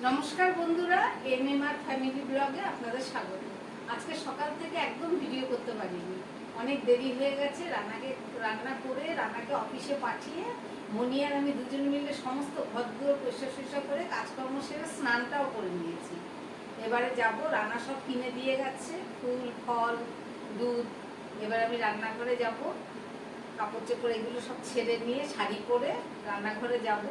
নমস্কার বন্ধুরা, MMR family ব্লগে আপনাদের স্বাগত। আজকে সকাল থেকে একদম ভিডিও করতে পারিনি, অনেক দেরি হয়ে গেছে। রান্না করে রানাকে অফিসে পাঠিয়ে মনি আর আমি দুজন মিলে সমস্ত ঘরদুয়ার পরিষ্কার করে কাজকর্ম সেরে স্নানটাও করে নিয়েছি। এবারে যাব, রান্না সব কিনে দিয়ে গেছে, ফুল ফল দুধ। এবার আমি রান্নাঘরে যাব, কাপড় চোপড় এগুলো সব ছেড়ে নিয়ে শাড়ি পরে রান্নাঘরে যাব,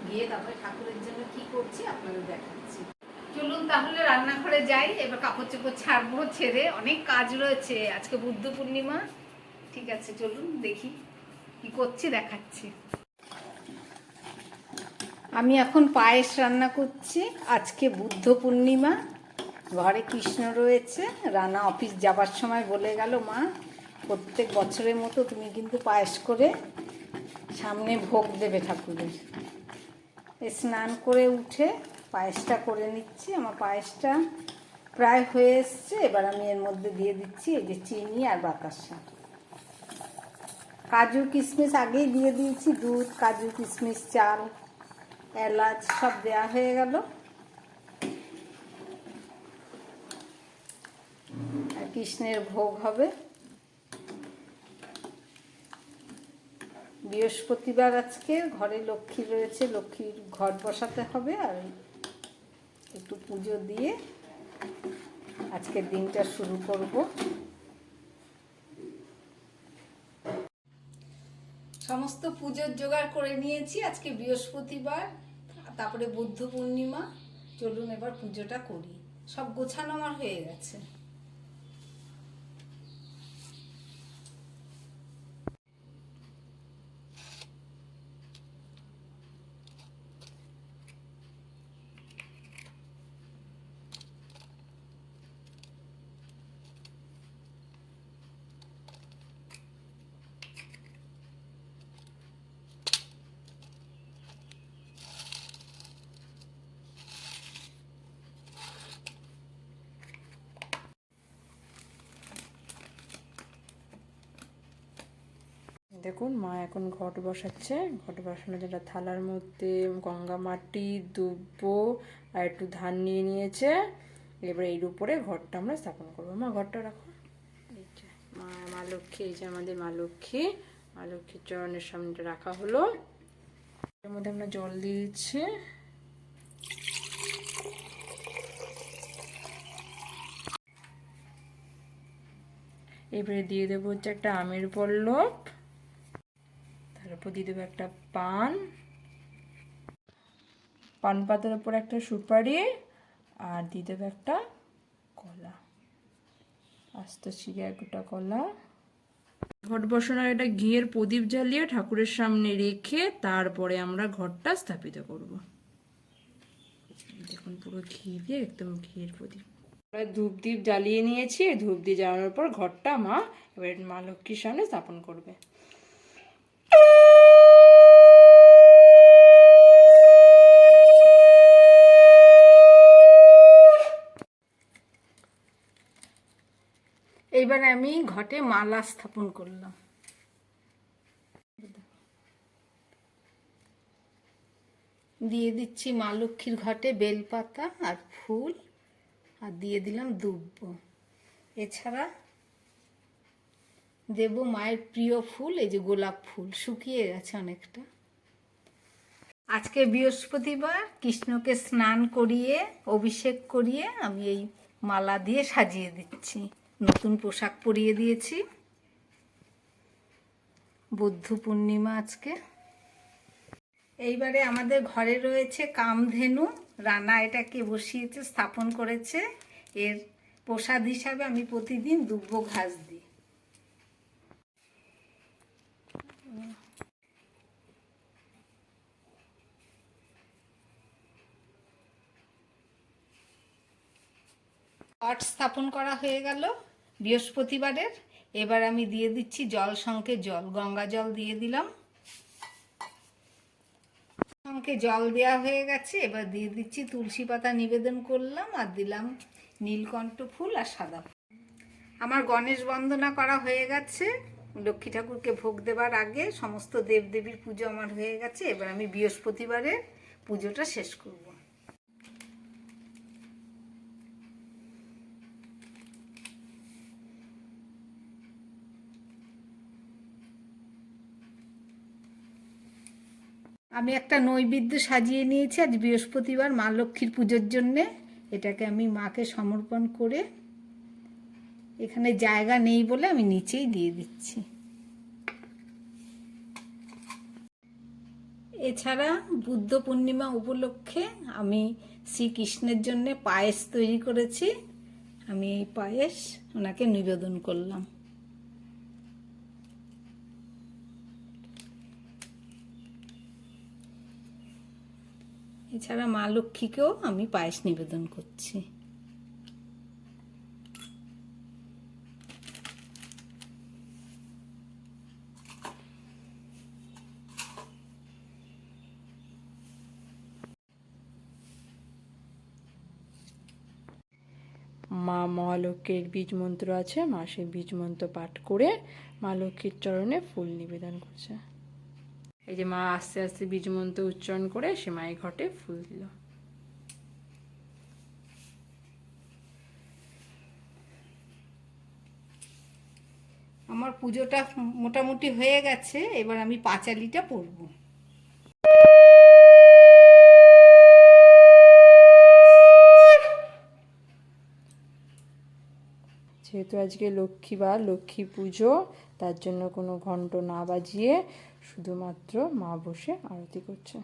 গিয়ে তারপরে ঠাকুরের জন্য কি করছি আপনাদের দেখাচ্ছি। চলুন তাহলে রান্নাঘরে যাই। এবার কাপড় চোপড় ছাড়বো, ছেড়ে অনেক কাজ রয়েছে, আজকে বুদ্ধ পূর্ণিমা। ঠিক আছে, চলুন দেখি কি করছি, দেখাচ্ছি। আমি এখন পায়েস রান্না করছি। আজকে বুদ্ধ পূর্ণিমা, ঘরে কৃষ্ণ রয়েছে। রানা অফিস যাবার সময় বলে গেল, মা প্রত্যেক বছরের মতো তুমি কিন্তু পায়েস করে সামনে ভোগ দেবে ঠাকুরের। স্নান করে উঠে পায়েসটা করে নিচ্ছি। আমার পায়েসটা প্রায় হয়ে এসছে। এবার আমি এর মধ্যে দিয়ে দিচ্ছি এই যে চিনি আর বাতাসা। কাজু কিশমিশ আগেই দিয়ে দিয়েছি, দুধ, কাজু কিশমিশ, চাল, এলাচ সব দেওয়া হয়ে গেল। আর কৃষ্ণের ভোগ হবে। বৃহস্পতিবার আজকে, ঘরে লক্ষ্মী রয়েছে, লক্ষ্মীর ঘট বসাতে হবে। আর একটু পুজো দিয়ে আজকের দিনটা শুরু করব। সমস্ত পুজোর জোগাড় করে নিয়েছি। আজকে বৃহস্পতিবার, তারপরে বুদ্ধ পূর্ণিমা। চলুন এবার পুজোটা করি। সব গোছানো আমার হয়ে গেছে। দেখুন মা এখন ঘট বসাচ্ছে। ঘট বসানোর জন্য থালার মধ্যে গঙ্গা মাটি, দুব্বো আর একটু ধান নিয়ে নিয়েছে। এবার এর উপরে ঘরটা আমরা স্থাপন করবো। মা ঘরটা রাখো। এই যে মা লক্ষ্মী, এই যে আমাদের মা লক্ষ্মী। মা লক্ষ্মীর চরণের সামনে রাখা হলো। এর মধ্যে আমরা জল দিয়ে দিচ্ছি। এবারে দিয়ে দেবো হচ্ছে একটা আমের পল্লব, তারপর দিয়ে দেবো একটা পান পাতার উপর একটা সুপারি, আর দিয়ে দেবো একটা কলা, আস্ত চিড়ে একটা কলা। ঘট বসানোর একটা ঘিয়ের প্রদীপ জ্বালিয়ে ঠাকুরের সামনে রেখে তারপরে আমরা ঘরটা স্থাপিত করব। দেখুন পুরো ঘি দিয়ে, একদম ঘিয়ের প্রদীপ। ধূপ দ্বীপ জ্বালিয়ে নিয়েছি। ধূপ দিয়ে জ্বালানোর পর ঘরটা মা এবার মা লক্ষ্মীর সামনে স্থাপন করবে। এইবার আমি ঘটে মালা স্থাপন করলাম। দিয়ে দিচ্ছি মা লক্ষ্মীর ঘটে বেলপাতা আর ফুল, আর দিয়ে দিলাম দুব্ব। এছাড়া দেব মায়ের প্রিয় ফুল, এই যে গোলাপ ফুল, শুকিয়ে গেছে অনেকটা। আজকে বৃহস্পতিবার, কৃষ্ণকে স্নান করিয়ে অভিষেক করিয়ে আমি এই মালা দিয়ে সাজিয়ে দিচ্ছি। নতুন পোশাক পরিয়ে দিয়েছি। বুদ্ধ পূর্ণিমা আজকে। এইবারে আমাদের ঘরে রয়েছে কামধেনু। রানা এটাকে বসিয়েছে, স্থাপন করেছে। এর প্রসাদ হিসাবে আমি প্রতিদিন দুব্ব ঘাস দিই। ঘট স্থাপন করা হয়ে গেল বৃহস্পতিবারের। এবার আমি দিয়ে দিচ্ছি জল শঙ্খে জল, গঙ্গা জল দিয়ে দিলাম। শঙ্খে জল দেওয়া হয়ে গেছে। এবার দিয়ে দিচ্ছি তুলসী পাতা নিবেদন করলাম, আর দিলাম নীলকণ্ঠ ফুল আর সাদা ফুল। আমার গণেশ বন্দনা করা হয়ে গেছে। লক্ষ্মী ঠাকুরকে ভোগ দেবার আগে সমস্ত দেবদেবীর পুজো আমার হয়ে গেছে। এবার আমি বৃহস্পতিবারের পুজোটা শেষ করব। আমি একটা নৈবেদ্য সাজিয়ে নিয়েছি আজ বৃহস্পতিবার মা লক্ষ্মীর পুজোর জন্যে। এটাকে আমি মাকে সমর্পণ করে, এখানে জায়গা নেই বলে আমি নিচেই দিয়ে দিচ্ছি। এছাড়া বুদ্ধ পূর্ণিমা উপলক্ষে আমি শ্রীকৃষ্ণের জন্য পায়েস তৈরি করেছি। আমি এই পায়েস ওনাকে নিবেদন করলাম। এছাড়া মা লক্ষ্মীকেও আমি পায়েস নিবেদন করছি। মা মহালক্ষ্মীর বীজ মন্ত্র আছে, মা সেই বীজ মন্ত্র পাঠ করে মা লক্ষ্মীর চরণে ফুল নিবেদন করছে। এই যে মা আস্তে আস্তে বীজ মন্ত্র উচ্চারণ করে সে মায়ের ঘটে ফুল দিল। আমার পুজোটা মোটামুটি হয়ে গেছে, এবার আমি পাঁচালিটা পরবো। যেহেতু আজকে লক্ষ্মীবার, লক্ষ্মী পুজো, তার জন্য কোনো ঘন্ট না বাজিয়ে শুধুমাত্র মা বসে আরতি করছে।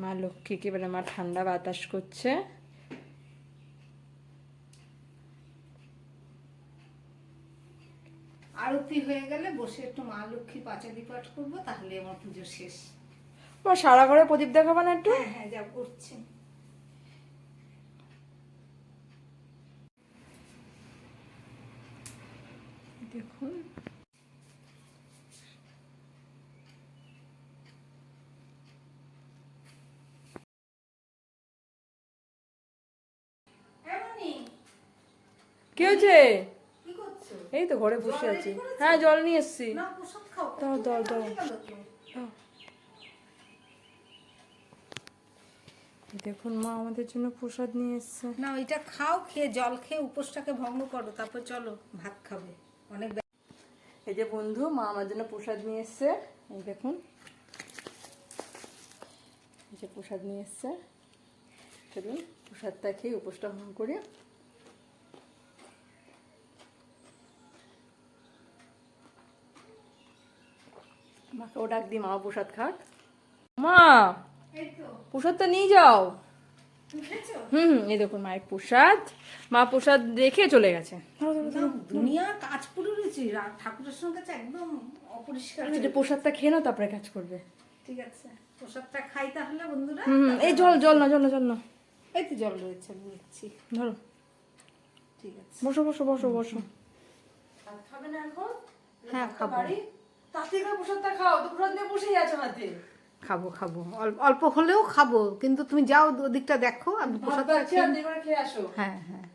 মা লক্ষ্মীকে এবারে মা ঠান্ডা বাতাস করছে। আরতি হয়ে গেলে বসে একটু মা লক্ষ্মীর পাঁচালি পাঠ করবো, তাহলে আমার পুজো শেষ। সারা ঘরে প্রদীপ দেখাবো না একটু? হ্যাঁ হ্যাঁ, যা করছি। দেখুন কি হয়েছে? কি করছো? এই তো ঘরে বসে জল আছি। ready করেছো? হ্যাঁ, জল নিয়ে এসছি। না, প্রসাদ খাও। দাও দাও দাও। হয়ে গেল তো। দাও। এই দেখুন মা আমাদের জন্য প্রসাদ নিয়ে এসছে। না, ওইটা খাও, খেয়ে জল খেয়ে উপোসটাকে ভঙ্গ করো, তারপর চলো ভাত খাবে। অনেক এই যে বন্ধু, মা আমার জন্য প্রসাদ নিয়ে এসছে। এই দেখুন, এই যে প্রসাদ নিয়ে এসছে। চলুন প্রসাদটা খেয়ে উপোসটা ভঙ্গ করি। মাকেও ডাক দিই, মা প্রসাদ খাক। মা এই তো প্রসাদটা নিয়ে যাও। উঠেছো? এই দেখুন মায়ের প্রসাদ। মা প্রসাদ রেখে চলে গেছে। দুনিয়ার কাজ পুরো রয়েছে, ঠাকুরের সঙ্গে কাছে একদম অপরিষ্কার। প্রসাদটা খেয়ে নাও, তারপরে কাজ করবে। ঠিক আছে, প্রসাদটা খাই তাহলে বন্ধুরা। এই জল জল না, জল না, জল না। এই তো জল রয়েছে, বলছি। ধরো, ঠিক আছে, বসো বসো বসো বসো। খাবে না এখন? হ্যাঁ খাবো। তাতে প্রসাদটা খাও, তো প্রসাদ নিয়ে বসেই আছো হাতে। খাবো খাবো, অল্প হলেও খাবো, কিন্তু তুমি যাও ওদিকটা দেখো, আমি প্রসাদটা খেয়ে আসো। হ্যাঁ হ্যাঁ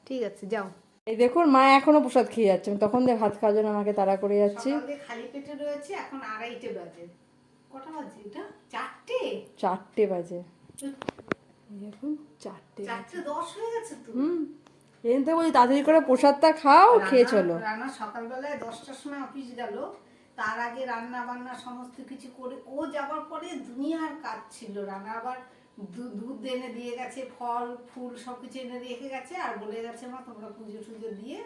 ঠিক আছে, যাও। এই দেখুন মা এখনো প্রসাদ খেয়ে যাচ্ছে, আমি তখন দিয়ে ভাত খাওয়ার জন্য আমাকে তাড়া করে যাচ্ছি। সকালে খালি পেটে রয়েছে, এখন 2:30 বাজে। কটা বাজে এটা? 4টে? 4টে বাজে। দেখুন 4টে 4:10 হয়ে গেছে তো। এখান থেকে বলছি তাড়াতাড়ি করে প্রসাদটা খাও, খেয়ে চলো। রান্না সকালবেলায় 10টার সময় অফিস গেল, তার আগে রান্না বান্না সমস্ত কিছু করে ও যাবার পরে দুনিয়ার কাজ ছিল। রান্না আবার দুধ এনে দিয়ে গেছে, ফল ফুল সবকিছু এনে রেখে গেছে, আর বলে গেছে মা তোমরা পুজো টুজো দিয়ে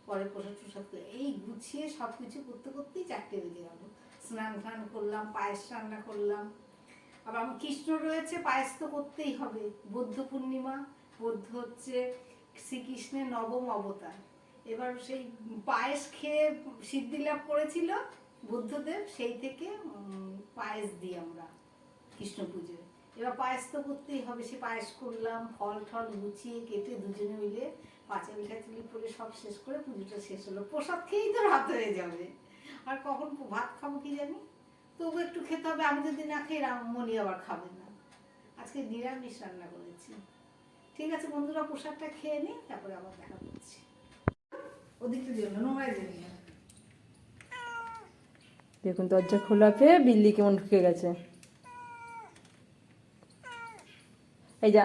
পরে প্রসাদ টুসাদ করে। এই গুছিয়ে সবকিছু করতে করতেই 4টে বেজে গেল। স্নান টান করলাম, পায়েস রান্না করলাম। আবার আমার কৃষ্ণ রয়েছে, পায়েস তো করতেই হবে। বুদ্ধ পূর্ণিমা, বুদ্ধ হচ্ছে শ্রীকৃষ্ণের নবম অবতার। এবার সেই পায়েস খেয়ে সিদ্ধি লাভ করেছিল বুদ্ধদেব, সেই থেকে পায়েস দিই আমরা কৃষ্ণ পুজোয়। এবার পায়েস তো করতেই হবে, সে পায়েস করলাম, ফল টল গুছিয়ে কেটে দুজনে মিলে পাঁচালি টাচালি পরে সব শেষ করে পুজোটা শেষ হলো। প্রসাদ খেয়েই তো রাত হয়ে যাবে, আর কখন ভাত খাবো কি জানি। তবু একটু খেতে হবে, আমি যদি না খাই রামমণি আবার খাবে না। আজকে নিরামিষ রান্না করেছি। ঠিক আছে বন্ধুরা, প্রসাদটা খেয়ে নিই, তারপরে আবার দেখা করছি। ওদিকটা দিও না, নোংরায় দিবি না। দেখুন দরজা খোলা পেয়ে বিল্লি কেমন ঢুকে গেছে। এই যা,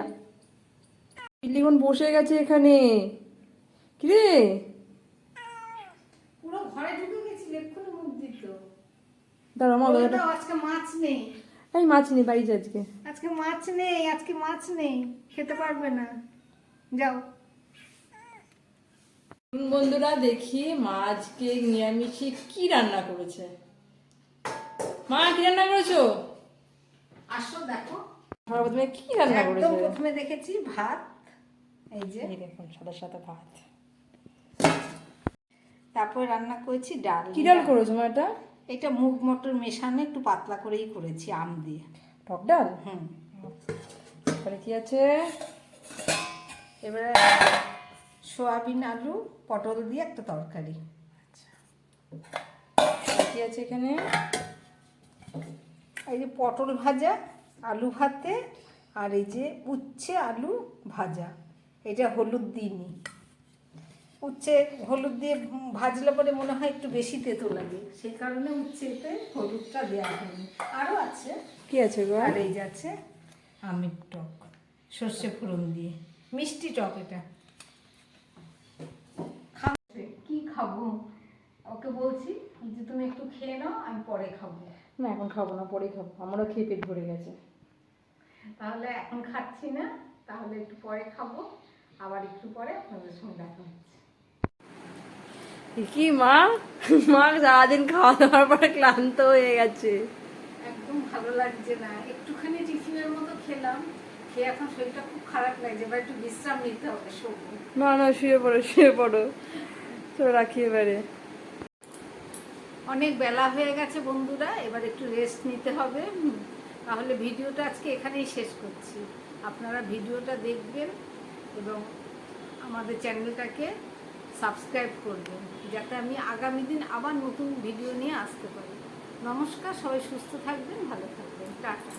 বিল্লি কেমন বসে গেছে এখানে। কিরে পুরো ঘরে ঢুকে গেছি, এক্ষুনি মুখ দিত। দাঁড়া মা, বলে দাদাটা দাও, আজকে মাছ নেই। এই মাছ নেই বাড়িতে আজকে। আজকে মাছ নেই, আজকে মাছ নেই, খেতে পারবে না, যাও। বন্ধুরা দেখি মা আজকে নিরামিষে কি রান্না করেছে। মা কি রান্না করেছো? আসো দেখো। প্রথমে কি রান্না একদম করেছে? প্রথমে দেখেছি ভাত, এই যে। এই দেখুন সাদা সাদা ভাত। তারপরে রান্না করেছি ডাল। কি ডাল করেছো মা এটা? এটা মুগ মটর মেশানো, একটু পাতলা করেই করেছি আম দিয়ে। টক ডাল। হুম। তারপরে কি আছে? এবারে সয়াবিন আলু পটল দিয়ে একটা তরকারি। আর কি আছে এখানে? এই যে পটল ভাজা, আলু ভাতে, আর এই যে উচ্ছে আলু ভাজা। এটা হলুদ দিইনি, উচ্ছে হলুদ দিয়ে ভাজলে পরে মনে হয় একটু বেশি তেতো লাগে, সেই কারণে উচ্ছেতে হলুদটা দেওয়া হয়নি। আরও আছে। কি আছে গো? আর এই যে আছে আমের টক, সর্ষে ফোড়ন দিয়ে, মিষ্টি টক এটা। খাবে কি খাবো, ওকে বলছি যে তুমি একটু খেয়ে নাও, আমি পরে খাবো। না এখন খাবো না, পরেই খাবো, আমারও খেয়ে পেট ভরে গেছে। তাহলে এখন খাচ্ছি না, তাহলে একটু পরে খাবো, আবার একটু পরে আপনাদের সঙ্গে দেখা হচ্ছে। কি মা, মা সারাদিন খাওয়া দাওয়ার পরে ক্লান্ত হয়ে গেছে। একদম ভালো লাগছে না, একটুখানি টিফিনের মতো খেলাম, খেয়ে এখন শরীরটা খুব খারাপ লাগছে, এবার একটু বিশ্রাম নিতে হবে, শোবো। না না শুয়ে পড়ো শুয়ে পড়ো, তো রাখি এবারে। অনেক বেলা হয়ে গেছে বন্ধুরা, এবার একটু রেস্ট নিতে হবে। তাহলে ভিডিওটা আজকে এখানেই শেষ করছি। আপনারা ভিডিওটা দেখবেন এবং আমাদের চ্যানেলটাকে সাবস্ক্রাইব করবেন, যাতে আমি আগামী দিন আবার নতুন ভিডিও নিয়ে আসতে পারি। নমস্কার, সবাই সুস্থ থাকবেন, ভালো থাকবেন, টাটা।